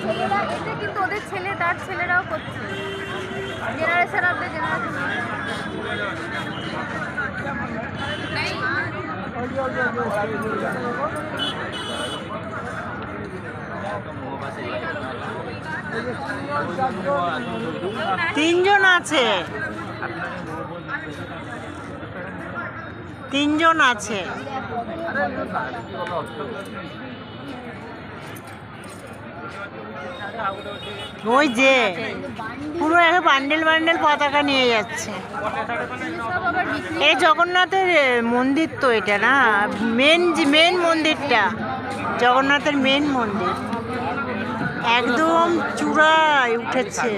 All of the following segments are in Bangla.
ছেলেরা এটা কিন্তু ওদের ছেলে তার ছেলেরাও করছে, জেনারেশন আপডেট জেনারেশন। তিনজন আছে, তিনজন আছে। ওই যে পুরো একটা বান্ডেল বান্ডেল পতাকা নিয়ে যাচ্ছে। এই জগন্নাথের মন্দির তো এটা না, মেন মন্দিরটা, জগন্নাথের মেন মন্দির একদম চূড়ায় উঠেছে।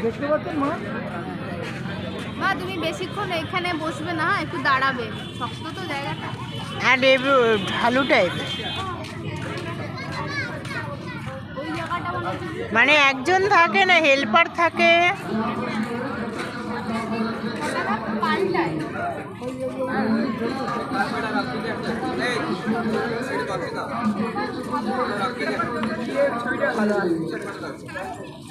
দেখতে পাচ্ছেন মা? মা তুমি বেশিক্ষণ এখানে বসবে না, একটু দাঁড়াবে, শক্ত তো জায়গাটা। হ্যাঁ, ঢালু টাইপের, ওই জায়গাটা মনে হচ্ছে মানে একজন থাকে না, হেল্পার থাকে। পাল্টায়। ছবিটা ভালো আছে।